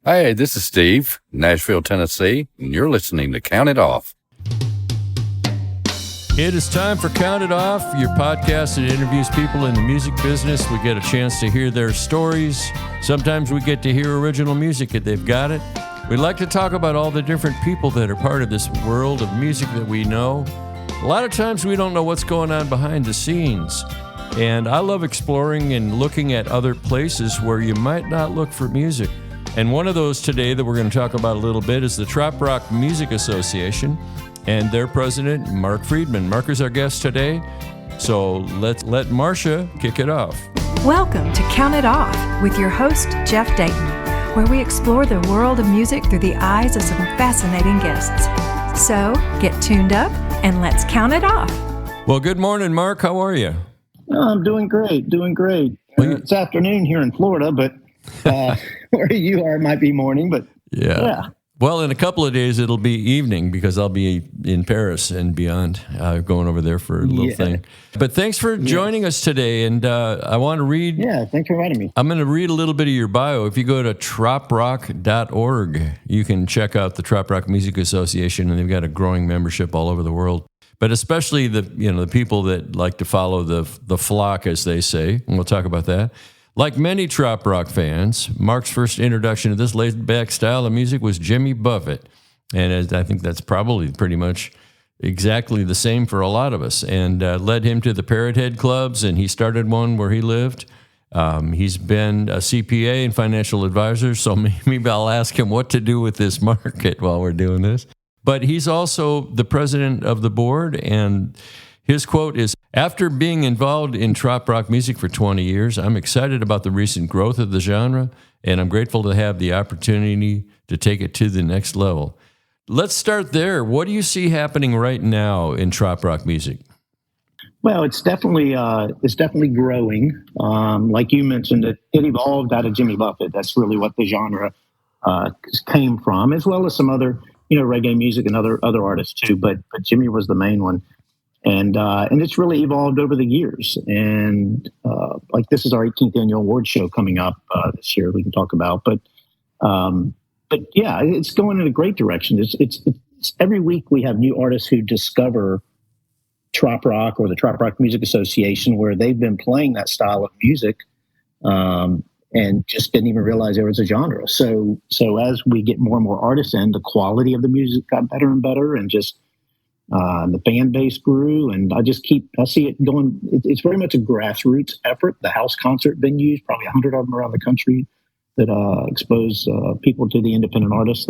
Hey, this is Steve, Nashville, Tennessee, and you're listening to Count It Off. It is time for Count It Off, your podcast that interviews people in the music business. We get a chance to hear their stories. Sometimes we get to hear original music if they've got it. We like to talk about all the different people that are part of this world of music that we know. A lot of times we don't know what's going on behind the scenes. And I love exploring and looking at other places where you might not look for music. And one of those today that we're going to talk about a little bit is the Trop Rock Music Association and their president, Mark Friedman. Mark is our guest today, so let's let Marcia kick it off. Welcome to Count It Off with your host, Jeff Dayton, where we explore the world of music through the eyes of some fascinating guests. So get tuned up and let's count it off. Well, good morning, Mark. How are you? I'm doing great. It's afternoon here in Florida, but where you are, it might be morning, but yeah. Well, in a couple of days, it'll be evening because I'll be in Paris and beyond, going over there for a little thing. But thanks for joining us today. And I want to read. Yeah, thanks for inviting me. I'm going to read a little bit of your bio. If you go to troprock.org, you can check out the Trop Rock Music Association, and they've got a growing membership all over the world. But especially the people that like to follow the flock, as they say, and we'll talk about that. Like many Trop Rock fans, Mark's first introduction to this laid-back style of music was Jimmy Buffett. And I think that's probably pretty much exactly the same for a lot of us. And led him to the ParrotHead clubs, and he started one where he lived. He's been a CPA and financial advisor, so maybe I'll ask him what to do with this market while we're doing this. But he's also the president of the board, and his quote is, "After being involved in Trop Rock music for 20 years, I'm excited about the recent growth of the genre, and I'm grateful to have the opportunity to take it to the next level." Let's start there. What do you see happening right now in Trop Rock music? Well, it's definitely growing. Like you mentioned, it evolved out of Jimmy Buffett. That's really what the genre came from, as well as some other reggae music and other artists too. But Jimmy was the main one. And it's really evolved over the years. And like this is our 18th annual award show coming up this year. We can talk about, but yeah, it's going in a great direction. It's every week we have new artists who discover Trop Rock or the Trop Rock Music Association, where they've been playing that style of music and just didn't even realize there was a genre. So as we get more and more artists in, the quality of the music got better and better, and just the fan base grew, and I see it going. It's very much a grassroots effort. The house concert venues, probably 100 of them around the country, that expose people to the independent artists.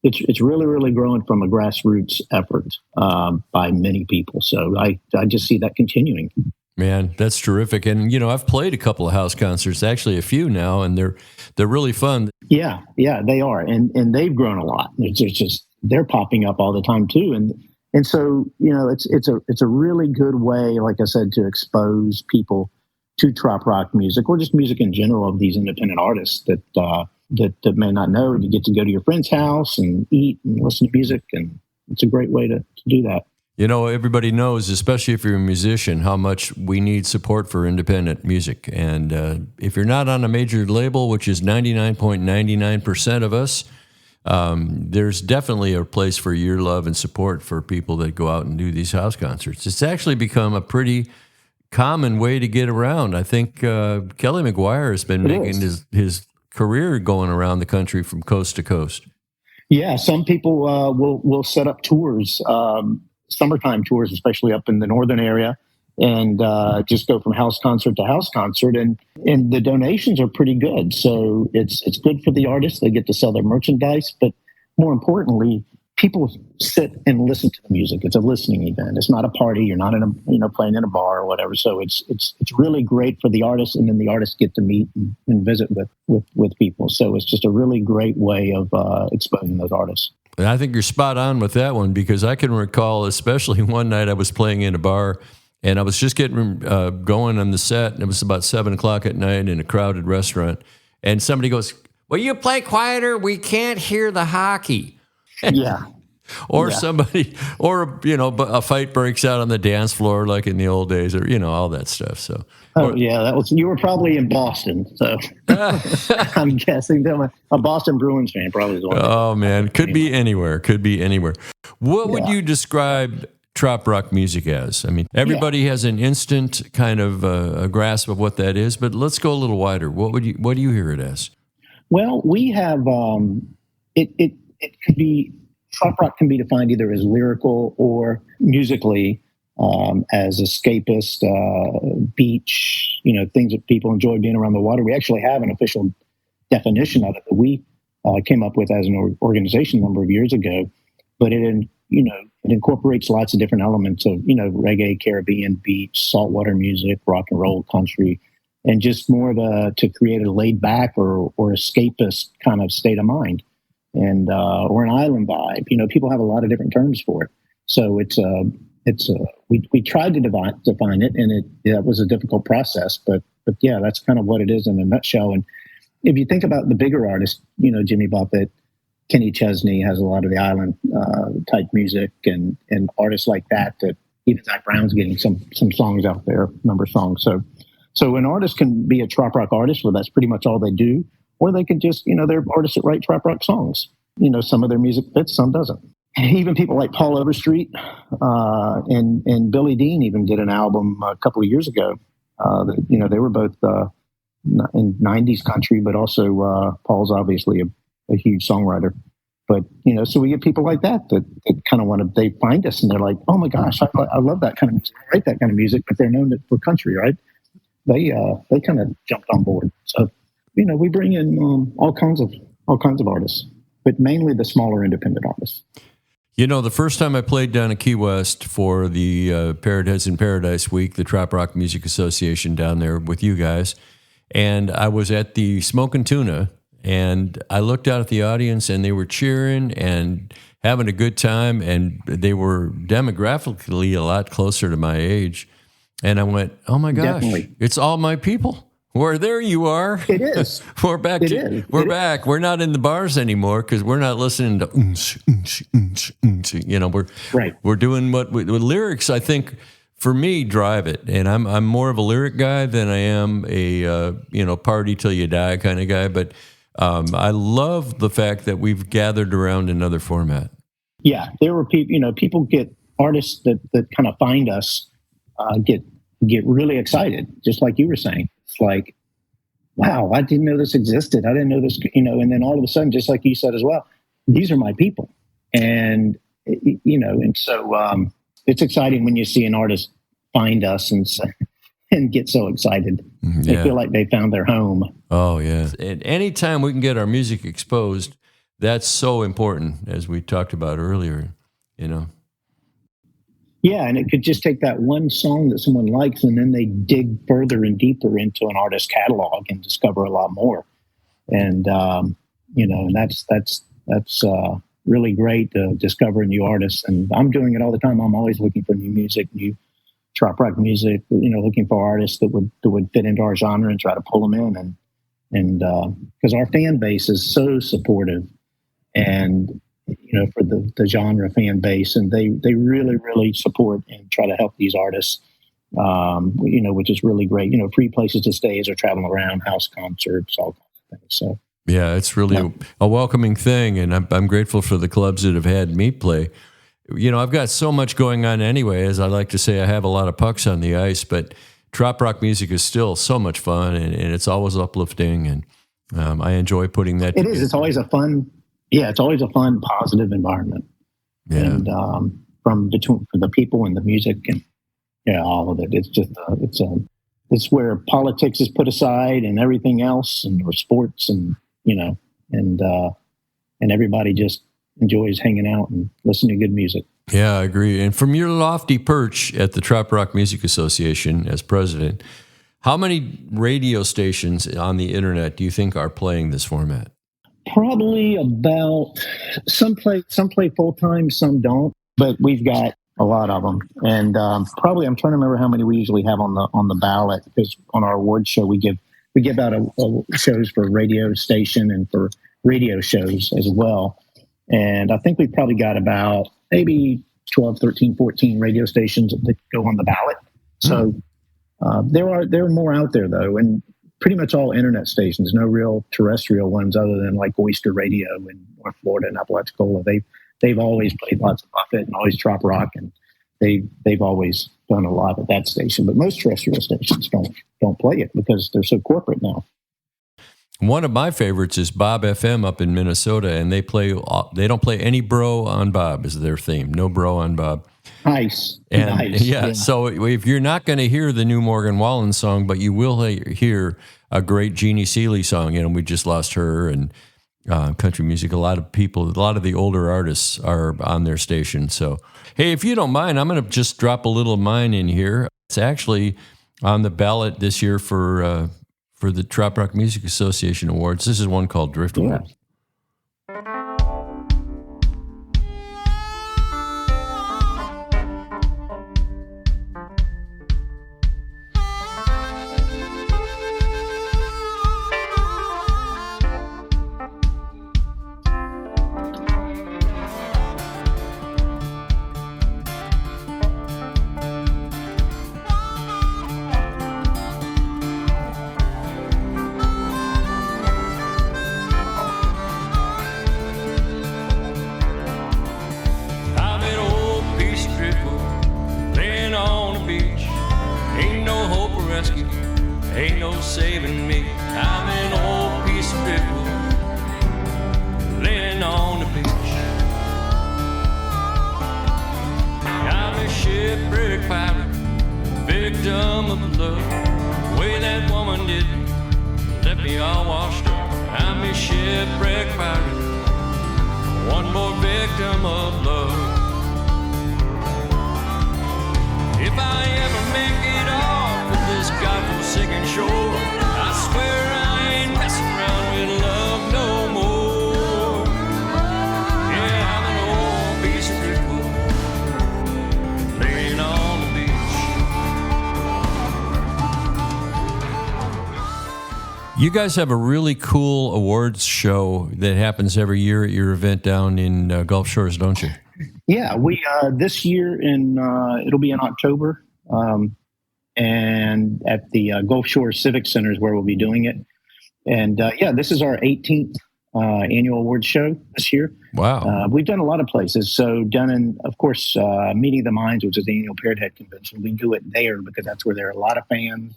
It's really, really growing from a grassroots effort by many people. So I just see that continuing. Man, that's terrific. And I've played a couple of house concerts, actually a few now, and they're really fun. Yeah, they are, and they've grown a lot. It's just they're popping up all the time too, and so it's a really good way, like I said, to expose people to Trop Rock music, or just music in general, of these independent artists that may not know. You get to go to your friend's house and eat and listen to music, and it's a great way to do that. Everybody knows, especially if you're a musician, how much we need support for independent music. And if you're not on a major label, which is 99.99% of us, there's definitely a place for your love and support for people that go out and do these house concerts. It's actually become a pretty common way to get around. I think Kelly McGuire has been making his career going around the country from coast to coast. Yeah, some people will set up tours, summertime tours, especially up in the northern area, and just go from house concert to house concert, and the donations are pretty good. So it's good for the artists; they get to sell their merchandise, but more importantly, people sit and listen to the music. It's a listening event. It's not a party. You're not playing in a bar or whatever. So it's really great for the artists, and then the artists get to meet and visit with people. So it's just a really great way of exposing those artists. And I think you're spot on with that one, because I can recall, especially one night I was playing in a bar, and I was just getting going on the set, and it was about 7 o'clock at night in a crowded restaurant, and somebody goes, "Will you play quieter? We can't hear the hockey." Yeah. or Yeah. somebody, or a fight breaks out on the dance floor like in the old days, or all that stuff. So, Yeah, you were probably in Boston, so I'm guessing that a Boston Bruins fan probably is one. Oh man, could be anywhere. What would Yeah. you describe Trop Rock music as? I mean, everybody has an instant kind of a grasp of what that is, but let's go a little wider. What do you hear it as? Well, we have it could be Trop Rock can be defined either as lyrical or musically as escapist, beach, things that people enjoy being around the water. We actually have an official definition of it that we came up with as an organization a number of years ago, but it incorporates lots of different elements of, reggae, Caribbean, beach, saltwater music, rock and roll, country, and just more to create a laid back or escapist kind of state of mind, and or an island vibe. People have a lot of different terms for it. So we tried to define it, and that was a difficult process. But yeah, that's kind of what it is in a nutshell. And if you think about the bigger artists, Jimmy Buffett, Kenny Chesney has a lot of the island type music, and artists like that even Zach Brown's getting some songs out there, a number of songs. So an artist can be a Trop Rock artist, where that's pretty much all they do, or they can just, they're artists that write Trop Rock songs. Some of their music fits, some doesn't. Even people like Paul Overstreet and Billy Dean even did an album a couple of years ago. They were both in 90s country, but also Paul's obviously a huge songwriter. But, so we get people like that kind of they find us and they're like, oh my gosh, I love that kind of music. I write that kind of music, but they're known for country, right? They kind of jumped on board. So, we bring in all kinds of artists, but mainly the smaller independent artists. The first time I played down at Key West for the ParrotHeads in Paradise Week, the Trop Rock Music Association down there with you guys, and I was at the Smokin' Tuna, and I looked out at the audience, and they were cheering and having a good time, and they were demographically a lot closer to my age. And I went, oh my gosh, Definitely. It's all my people. Well, there you are. It is. We're back. We're back. We're not in the bars anymore because we're not listening to We're doing what with lyrics. I think for me drive it, and I'm more of a lyric guy than I am a party till you die kind of guy. But I love the fact that we've gathered around another format. Yeah, there were people. People get artists that kind of find us. Get really excited, just like you were saying. It's like, wow, I didn't know this existed. I didn't know this, and then all of a sudden, just like you said as well, these are my people. And, and so it's exciting when you see an artist find us and get so excited. Yeah. They feel like they found their home. Oh, yeah. And anytime we can get our music exposed, that's so important, as we talked about earlier, Yeah, and it could just take that one song that someone likes, and then they dig further and deeper into an artist's catalog and discover a lot more. And and that's really great to discover new artists. And I'm doing it all the time. I'm always looking for new music, new Trop Rock music. Looking for artists that would fit into our genre and try to pull them in. And because our fan base is so supportive, and for the genre fan base, and they really, really support and try to help these artists, which is really great. Free places to stay as they're traveling around, house concerts, all kinds of things. So yeah, it's really a welcoming thing, and I'm grateful for the clubs that have had me play. I've got so much going on anyway. As I like to say, I have a lot of pucks on the ice, but Trop Rock music is still so much fun, and it's always uplifting, and I enjoy putting that together. It is. It's always a fun. Yeah, it's always a fun, positive environment. Yeah. And for the people and the music and all of it. It's just it's where politics is put aside and everything else, or sports, and and everybody just enjoys hanging out and listening to good music. Yeah, I agree. And from your lofty perch at the Trop Rock Music Association as president, how many radio stations on the internet do you think are playing this format? Probably about some play full time, some don't, but we've got a lot of them. And probably I'm trying to remember how many we usually have on the ballot, because on our award show we give out shows for radio station and for radio shows as well. And I think we've probably got about maybe 12, 13, 14 radio stations that go on the ballot. So there are more out there, though, and pretty much all internet stations, no real terrestrial ones other than like Oyster Radio in North Florida and Apalachicola. They've always played lots of Buffett and always Trop Rock, and they've always done a lot at that station. But most terrestrial stations don't play it because they're so corporate now. One of my favorites is Bob FM up in Minnesota, and they don't play any bro on Bob is their theme. No bro on Bob. Nice. And nice. Yeah, so if you're not going to hear the new Morgan Wallen song, but you will hear a great Jeannie Seeley song, we just lost her, and country music, a lot of the older artists are on their station. So, hey, if you don't mind, I'm going to just drop a little of mine in here. It's actually on the ballot this year for the Trop Rock Music Association Awards. This is one called Driftwood. Yeah. Ain't no saving me. I'm an old piece of driftwood laying on the beach. I'm a shipwreck pirate, victim of love. The way that woman did me, left me all washed up. I'm a shipwreck pirate, one more victim of love. If I ever make it off of this godforsaken shore, I swear I ain't messing around with love no more. Yeah, I'm an old piece of driftwood laying on the beach. You guys have a really cool awards show that happens every year at your event down in Gulf Shores, don't you? Yeah, we this year it'll be in October, and at the Gulf Shore Civic Center is where we'll be doing it. And this is our 18th annual awards show this year. Wow! We've done a lot of places. So done in, of course, Meeting of the Minds, which is the annual ParrotHead convention. We do it there because that's where there are a lot of fans.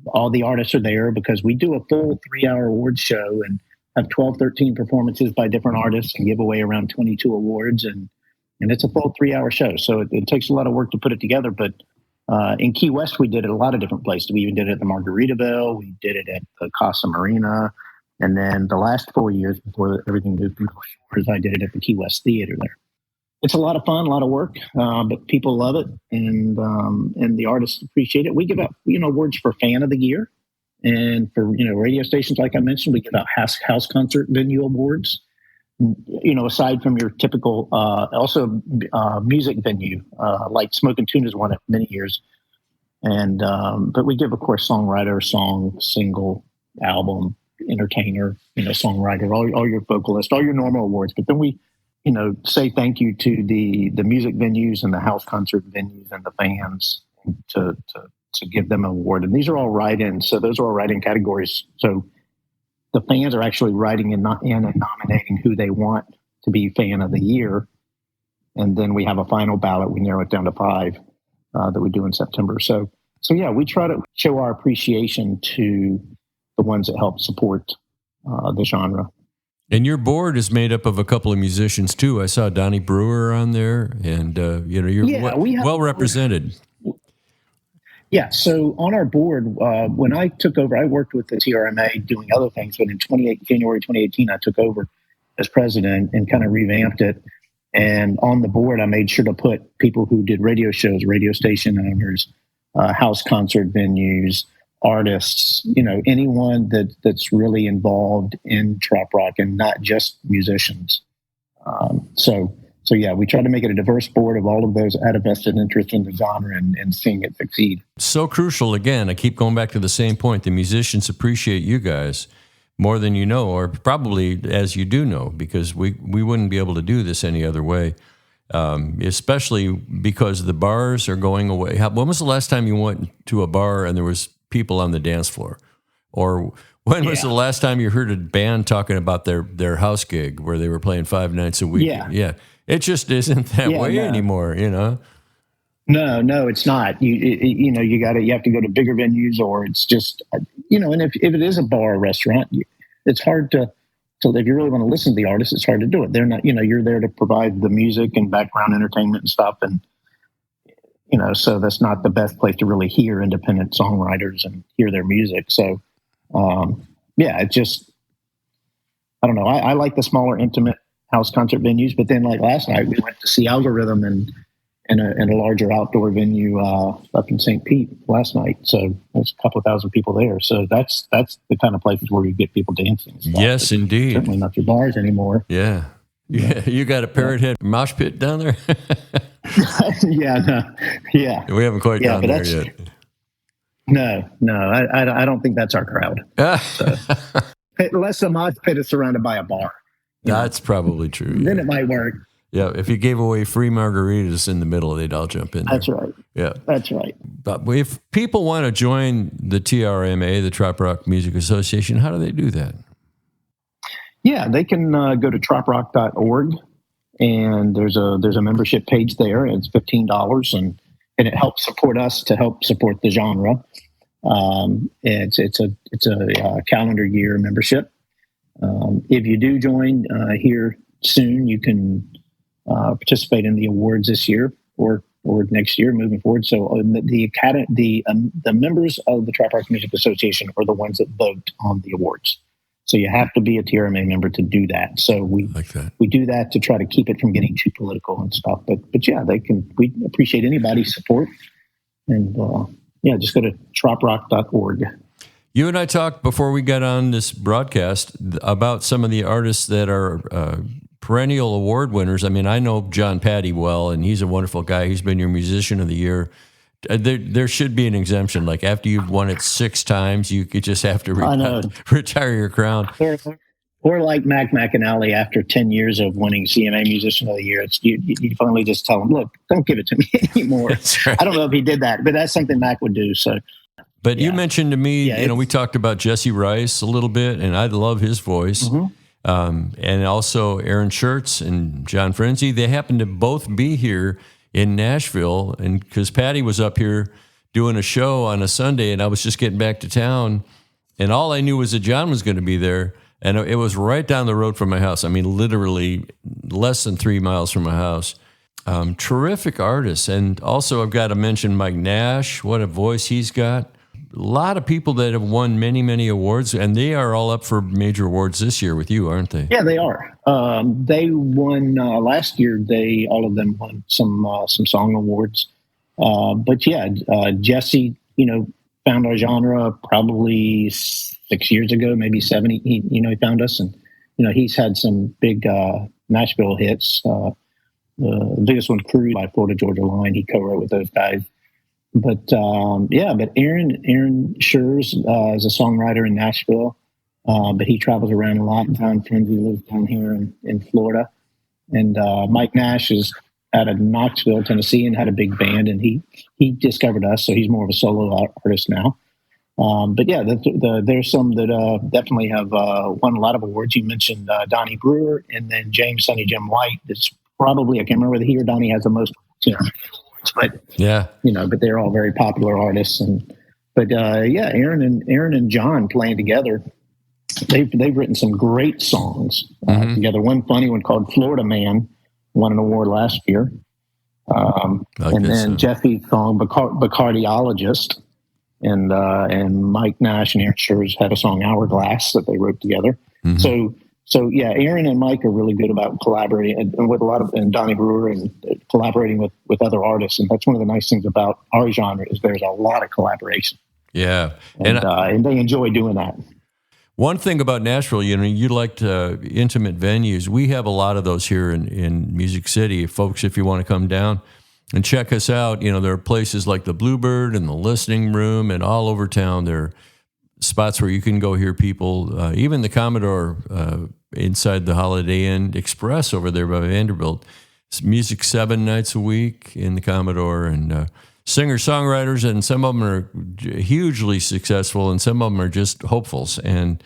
All the artists are there because we do a full 3-hour awards show and have 12, 13 performances by different artists and give away around 22 awards. And it's a full 3-hour show. So it takes a lot of work to put it together. But in Key West, we did it a lot of different places. We even did it at the Margaritaville. We did it at the Casa Marina. And then the last 4 years before everything moved to Gulf Shores, I did it at the Key West Theater there. It's a lot of fun, a lot of work, but people love it. And the artists appreciate it. We give out, awards for Fan of the Year. And for, radio stations, like I mentioned, we give out house concert venue awards. Aside from your typical, also music venue, like Smoking Tune has won it many years. And, but we give, of course, songwriter, song, single, album, entertainer, songwriter, all your vocalists, all your normal awards. But then we, say thank you to the music venues and the house concert venues and the fans to give them an award. And these are all write-ins. So those are all write-in categories. So the fans are actually writing in and nominating who they want to be Fan of the Year. And then we have a final ballot. We narrow it down to 5 that we do in September. So yeah, we try to show our appreciation to the ones that help support the genre. And your board is made up of a couple of musicians too. I saw Donnie Brewer on there, and you're well represented. Yeah, so on our board, when I took over, I worked with the TRMA doing other things, but in January 2018, I took over as president and kind of revamped it. And on the board, I made sure to put people who did radio shows, radio station owners, house concert venues, artists, anyone that's really involved in trop rock and not just musicians. So yeah, we try to make it a diverse board of all of those that had a vested interest in the genre and seeing it succeed. So crucial. Again, I keep going back to the same point. The musicians appreciate you guys, more than you know, or probably as you do know, because we wouldn't be able to do this any other way, especially because the bars are going away. When was the last time you went to a bar and there was people on the dance floor? Or when was the last time you heard a band talking about their house gig where they were playing 5 nights a week? Yeah. It just isn't that way anymore, you know? No, it's not. You have to go to bigger venues, or it's just, and if it is a bar or restaurant, it's hard to, if you really want to listen to the artist, it's hard to do it. They're not, you're there to provide the music and background entertainment and stuff. And, so that's not the best place to really hear independent songwriters and hear their music. So, it just, I don't know. I like the smaller, intimate house concert venues, but then like last night we went to see Algorithm in a larger outdoor venue up in St. Pete last night. So there's a couple of thousand people there. So that's the kind of places where you get people dancing. Yes, indeed. Certainly not your bars anymore. Yeah. You got a ParrotHead mosh pit down there? Yeah. We haven't quite gone there yet. No, I don't think that's our crowd. So, unless the mosh pit is surrounded by a bar. That's probably true. Then it might work. Yeah, if you gave away free margaritas in the middle, they'd all jump in there. That's right. Yeah. That's right. But if people want to join the TRMA, the Trop Rock Music Association, how do they do that? Yeah, they can go to troprock.org, and there's a membership page there. It's $15, and it helps support us to help support the genre. It's a calendar year membership. If you do join here soon, you can participate in the awards this year or next year moving forward. So the members of the Trop Rock Music Association are the ones that vote on the awards. So you have to be a TRMA member to do that. So we do that to try to keep it from getting too political and stuff. But yeah, we appreciate anybody's support. And just go to troprock.org. You and I talked before we got on this broadcast about some of the artists that are perennial award winners. I mean, I know John Patty well, and he's a wonderful guy. He's been your musician of the year. There should be an exemption. Like after you've won it 6 times, you could just have to retire your crown. Or like Mac McAnally, after 10 years of winning CMA Musician of the Year, you finally just tell him, look, don't give it to me anymore. Right. I don't know if he did that, but that's something Mac would do. So. But you mentioned to me, we talked about Jesse Rice a little bit, and I love his voice. Mm-hmm. And also Aaron Schertz and John Frenzy. They happen to both be here in Nashville, and because Patty was up here doing a show on a Sunday, and I was just getting back to town, and all I knew was that John was going to be there, and it was right down the road from my house. I mean, literally less than 3 miles from my house. Terrific artists. And also I've got to mention Mike Nash. What a voice he's got. A lot of people that have won many, many awards, and they are all up for major awards this year with you, aren't they? Yeah, they are. They won last year. All of them won some song awards. But yeah, Jesse, found our genre probably 6 years ago, maybe 7. He found us, and he's had some big Nashville hits. The biggest one, "Cruise" by Florida Georgia Line. He co-wrote with those guys. But Aaron Schurz is a songwriter in Nashville, but he travels around a lot. John Frenzy lives down here in Florida, and Mike Nash is out of Knoxville, Tennessee, and had a big band, and he discovered us, so he's more of a solo artist now. But yeah, there's some that definitely have won a lot of awards. You mentioned Donnie Brewer, and then James Sonny Jim White. It's probably, I can't remember whether he or Donnie has the most. But but they're all very popular artists, Aaron and John playing together, they've written some great songs together. One funny one called "Florida Man" won an award last year, Jeffy's song "Bacardiologist," and Mike Nash and Aaron Scherz had a song "Hourglass" that they wrote together. Mm-hmm. So yeah, Aaron and Mike are really good about collaborating and with and Donnie Brewer and collaborating with other artists. And that's one of the nice things about our genre is there's a lot of collaboration. Yeah. And they enjoy doing that. One thing about Nashville, you liked intimate venues. We have a lot of those here in Music City. Folks, if you want to come down and check us out, there are places like the Bluebird and the Listening Room and all over town. There are spots where you can go hear people, even the Commodore inside the Holiday Inn Express over there by Vanderbilt. It's music 7 nights a week in the Commodore, and singer-songwriters, and some of them are hugely successful, and some of them are just hopefuls. And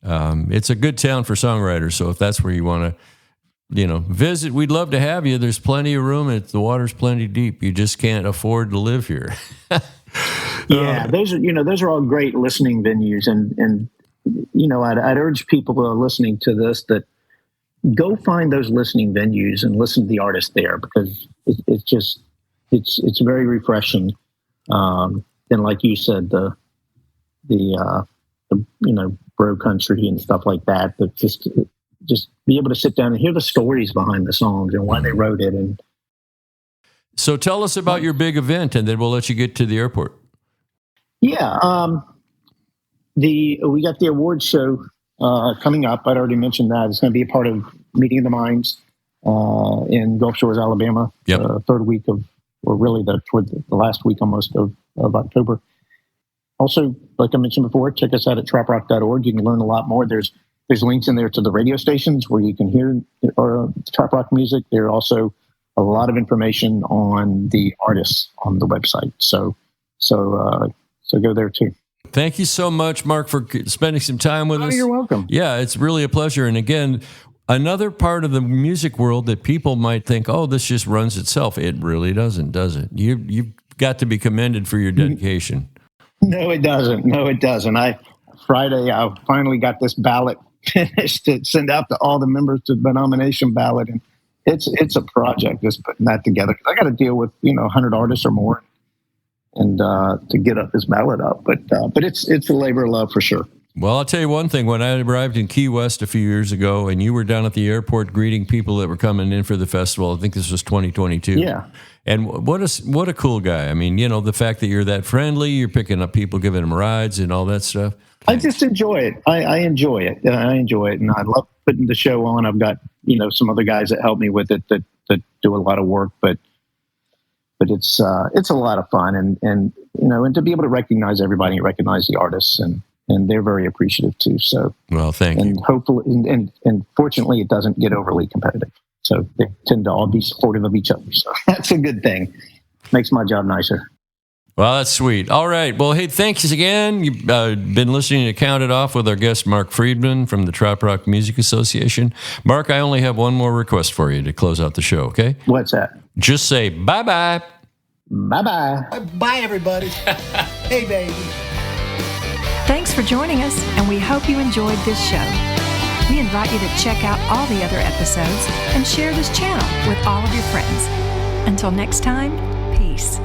it's a good town for songwriters, so if that's where you want to visit, we'd love to have you. There's plenty of room, and the water's plenty deep. You just can't afford to live here. Yeah, those are all great listening venues, and I'd urge people who are listening to this that go find those listening venues and listen to the artists there, because it's very refreshing. And like you said, the bro country and stuff like that, but just be able to sit down and hear the stories behind the songs and why they wrote it. And so tell us about your big event, and then we'll let you get to the airport. Yeah. We got the award show coming up. I'd already mentioned that. It's going to be a part of Meeting of the Minds in Gulf Shores, Alabama, third week of, or really toward the last week almost of October. Also, like I mentioned before, check us out at troprock.org. You can learn a lot more. There's links in there to the radio stations where you can hear Trop Rock music. There are also a lot of information on the artists on the website. So go there too. Thank you so much, Mark, for spending some time with us. Oh, you're welcome. Yeah, it's really a pleasure. And again, another part of the music world that people might think, oh, this just runs itself. It really doesn't, does it? You've got to be commended for your dedication. No, it doesn't. Friday, I finally got this ballot finished to send out to all the members to the nomination ballot. And it's a project just putting that together. I got to deal with, 100 artists or more, and to get up this ballot up. But it's a labor of love for sure. Well, I'll tell you one thing. When I arrived in Key West a few years ago, and you were down at the airport greeting people that were coming in for the festival, I think this was 2022. Yeah. And what a cool guy. I mean, the fact that you're that friendly, you're picking up people, giving them rides and all that stuff. I just enjoy it. I enjoy it. And I love putting the show on. I've got, some other guys that help me with it that do a lot of work, but it's a lot of fun, and to be able to recognize everybody and recognize the artists, and they're very appreciative too. So, well, thank you. And hopefully, and fortunately, it doesn't get overly competitive. So they tend to all be supportive of each other. So that's a good thing. Makes my job nicer. Well, that's sweet. All right. Well, hey, thanks again. You've been listening to Count It Off with our guest, Mark Friedman from the Trop Rock Music Association. Mark, I only have one more request for you to close out the show, okay? What's that? Just say bye-bye. Bye-bye. Bye, everybody. Hey, baby. Thanks for joining us, and we hope you enjoyed this show. We invite you to check out all the other episodes and share this channel with all of your friends. Until next time, peace.